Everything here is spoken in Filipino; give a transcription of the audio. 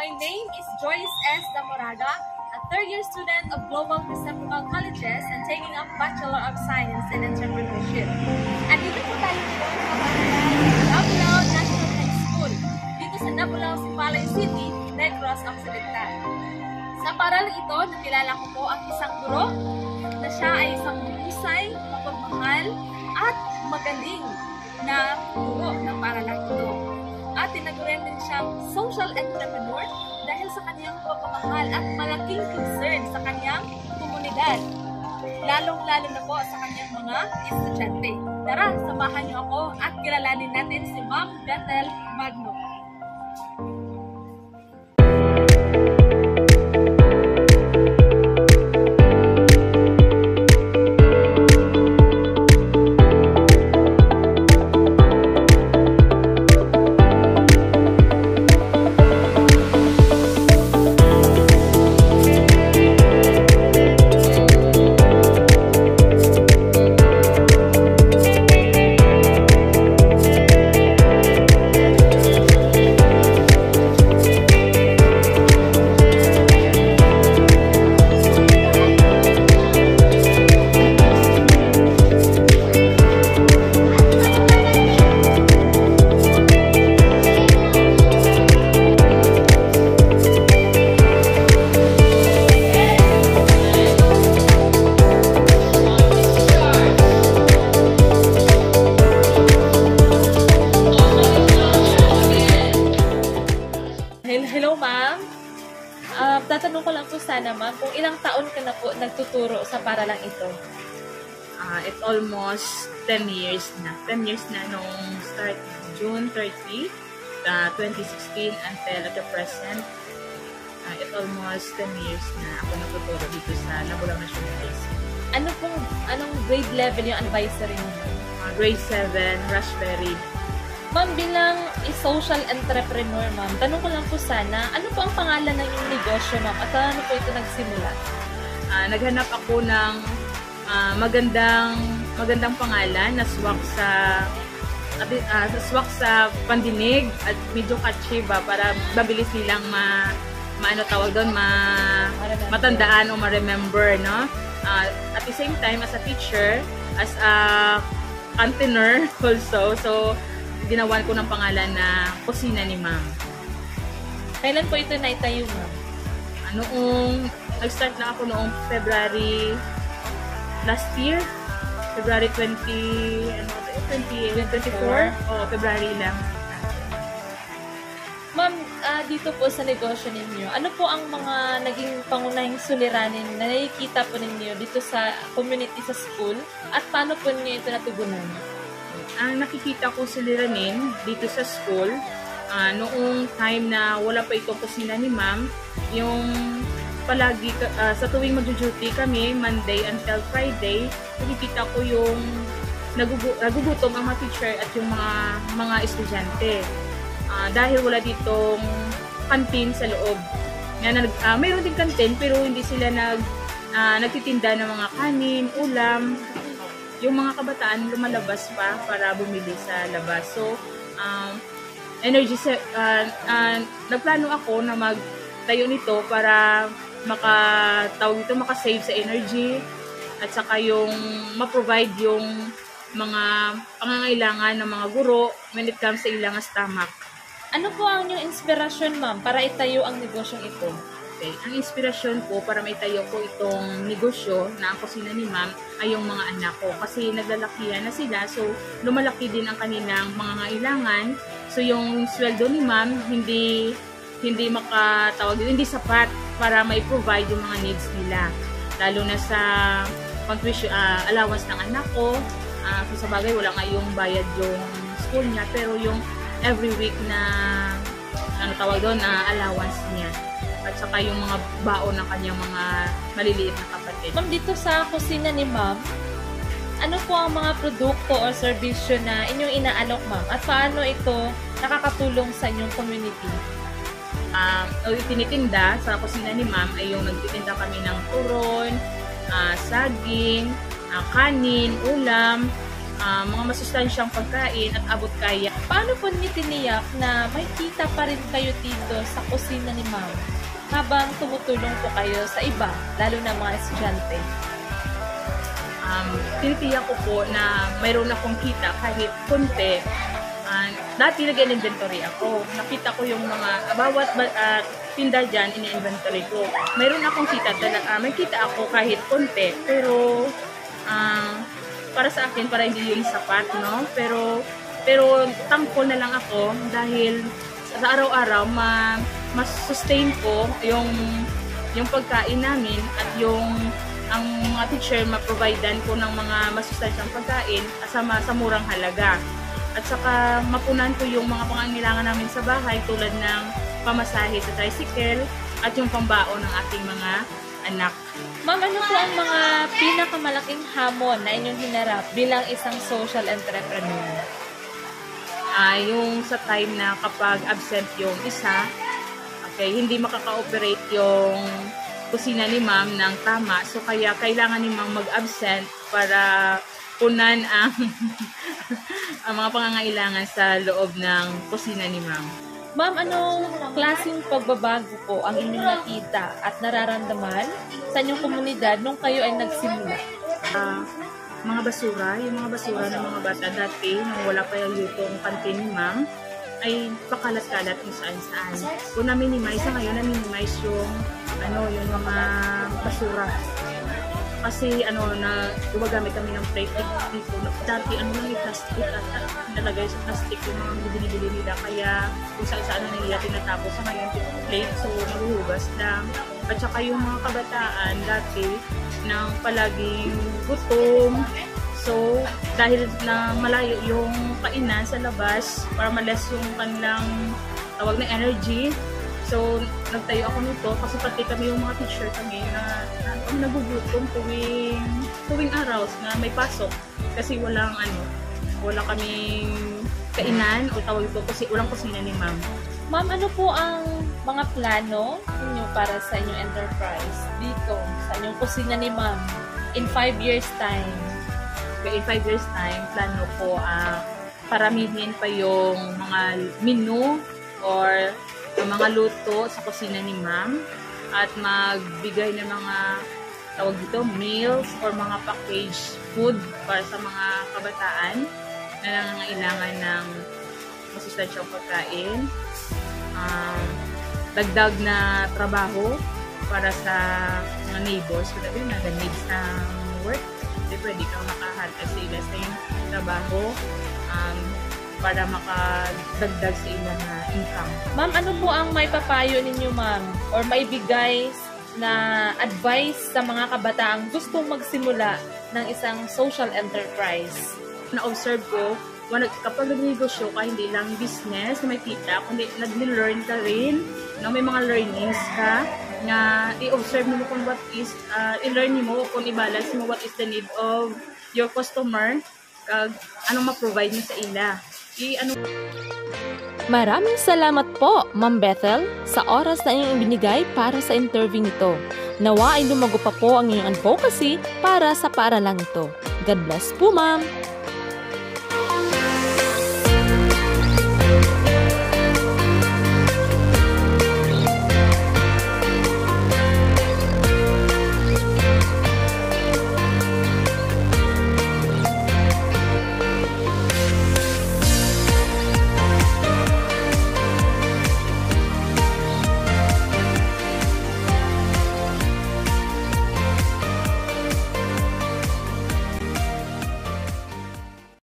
My name is Joyce S. Damoraga, a third-year student of Global Reciprocal Colleges and taking up Bachelor of Science in Entrepreneurship. At dito po tayo ngayon sa Nabulao National High School, dito sa Nabulao, Sipalay City, Negros Occidental. Sa paralang ito, nakilala ko po ang isang guro na siya ay isang mahusay, mapagmahal, at magaling na guro ng paralang ito. At tinaguran din siyang social entrepreneur dahil sa kanyang pagmamahal at malaking concern sa kanyang komunidad. Lalong-lalo na po sa kanyang mga estudyante. Tara, samahan niyo ako at kilalanin natin si Ma'am Bethel Magno. Hello, ma'am. Tatanong ko lang po sana, ma'am, kung ilang taon ka na po nagtuturo sa paralang ito? It's almost 10 years na. 10 years na nung start June 30, 2016 until at the present. It's almost 10 years na ako nagtuturo dito sa Nabulao National High School. Anong grade level yung advisory mo? Grade 7, Raspberry. Ma'am, bilang social entrepreneur, ma'am, tanong ko lang po sana, ano po ang pangalan ng inyong negosyo, ma'am? At ano po ito nagsimula? Naghanap ako ng magandang pangalan na swak sa pandinig at medyo catchy ba para mabilis nilang matandaan o ma-remember, no? At the same time, as a teacher, as a cantener also, so ginawan ko ng pangalan na Kusina ni Ma'am. Kailan po ito naitayo, ma'am? Nag-start na ako noong February last year. February 2024? Oo, February lang. Ma'am, dito po sa negosyo ninyo, ano po ang mga naging pangunahing suliranin na nakikita po ninyo dito sa community sa school? At paano po ninyo ito natugunan? Ang nakikita ko suliranin dito sa school, noong time na wala pa itong kusina ni Ma'am, yung palagi, sa tuwing mag-duty kami, Monday until Friday, nakikita ko yung nagugutom ang mga teacher at yung mga estudyante. Dahil wala ditong kantin sa loob. Mayroon din kantin pero hindi sila nagtitinda ng mga kanin, ulam. Yung mga kabataan lumalabas pa para bumili sa labas. So, nagplano ako na magtayo nito para makasave sa energy at saka yung ma-provide yung mga pangangailangan ng mga guro when it comes sa ilang stomach. Ano po ang inyong inspirasyon, ma'am, para itayo ang negosyong ito? Okay. Ang inspirasyon ko para maitayo ko itong negosyo na ang kusina ni Ma'am ay yung mga anak ko. Kasi naglalakihan na sila, so lumalaki din ang kanilang mga ngailangan. So yung sweldo ni Ma'am hindi hindi sapat para mai-provide yung mga needs nila. Lalo na sa allowance ng anak ko. So sa bagay, wala nga yung bayad yung school niya, pero yung every week na allowance niya. At saka yung mga baon ng kanyang mga maliliit na kapatid. Ma'am, dito sa kusina ni Ma'am, ano po ang mga produkto o serbisyo na inyong inaalok, ma'am? At paano ito nakakatulong sa inyong community? Tinitinda sa kusina ni Ma'am ay yung nagtitinda kami ng turon, saging, kanin, ulam, mga masustansyang pagkain at abot kaya. Paano po niyo tiniyak na may kita pa rin kayo dito sa kusina ni Ma'am habang tumutulong po kayo sa iba, lalo na mga estudyante? Tinitiyak ko po na mayroon akong kita kahit konti. Dati nag-inventory ako. Nakita ko yung mga bawat tinda dyan, in-inventory ko. Mayroon akong kita talaga. May kita ako kahit konti. Pero para sa akin, para hindi yun sapat, no? Pero thankful na lang ako dahil sa araw-araw mas sustain ko yung pagkain namin at ang mga teacher ma-providean ko ng mga masustansyang pagkain sa murang halaga. At saka mapunan ko yung mga pangangailangan namin sa bahay tulad ng pamasahe sa tricycle at yung pambaon ng ating mga anak. Ma'am, ano po ang mga pinakamalaking hamon na inyong hinarap bilang isang social entrepreneur? Yung sa time na kapag absent yung isa, okay, hindi makaka-operate yung kusina ni Ma'am ng tama. So kaya kailangan ni Ma'am mag-absent para punan ang mga pangangailangan sa loob ng kusina ni Ma'am. Ma'am, anong klaseng pagbabago po ang inyong nakita at nararamdaman sa inyong komunidad nung kayo ay nagsimula? Mga basura, yung mga basura ng mga bata dati, nung wala pa yung kantin ni Ma'am, ay pakalat-kalat kung saan-saan. Kung na-minimize ngayon, na-minimize yung mga basura. Kasi gumagamit kami ng plastic dito. Dati yung plastic at nalagay sa plastic yung mga binibili nila. Kaya kung saan-saan na nila tinatapos sa ngayon plate, so maguhugas lang. At saka yung mga kabataan dati nang palaging gutom. So dahil na malayo yung kainan sa labas para malas yung kanilang tawag na energy. So, nagtayo ako nito kasi pati kami yung mga teacher kami na nagugutom tuwing araw na may pasok kasi wala kaming kainan o tawag ito kasi walang kusina ni Ma'am. Ma'am, ano po ang mga plano ninyo para sa inyong enterprise dito sa inyong kusina ni Ma'am in 5 years time? Okay, in 5 years time, plano ko paramihin pa yung mga menu or yung mga luto sa kusina ni Ma'am at magbigay ng mga tawag dito, meals or mga packaged food para sa mga kabataan na nangangailangan ng masustansyang pagkain. Dagdag na trabaho para sa mga neighbors. So, dahil nag-needs ng work, pwede kang makahanap sa ila sa yung trabaho para makadagdag sa ilang income. Ma'am, ano po ang may papayo ninyo, Ma'am? Or may bigay na advice sa mga kabataang gustong magsimula ng isang social enterprise? Na-observe ko, kapag nag-negosyo ka, hindi lang business na may kita, kundi nag-learn ka rin, may mga learnings ka, na i-observe mo kung what is, i-learn mo kung i-balance mo what is the need of your customer, anong ma-provide mo sa ila. Maraming salamat po, Ma'am Bethel, sa oras na inyong binigay para sa interview nito. Nawa ay lumago pa po ang inyong advocacy para sa paaralang ito. God bless po, Ma'am!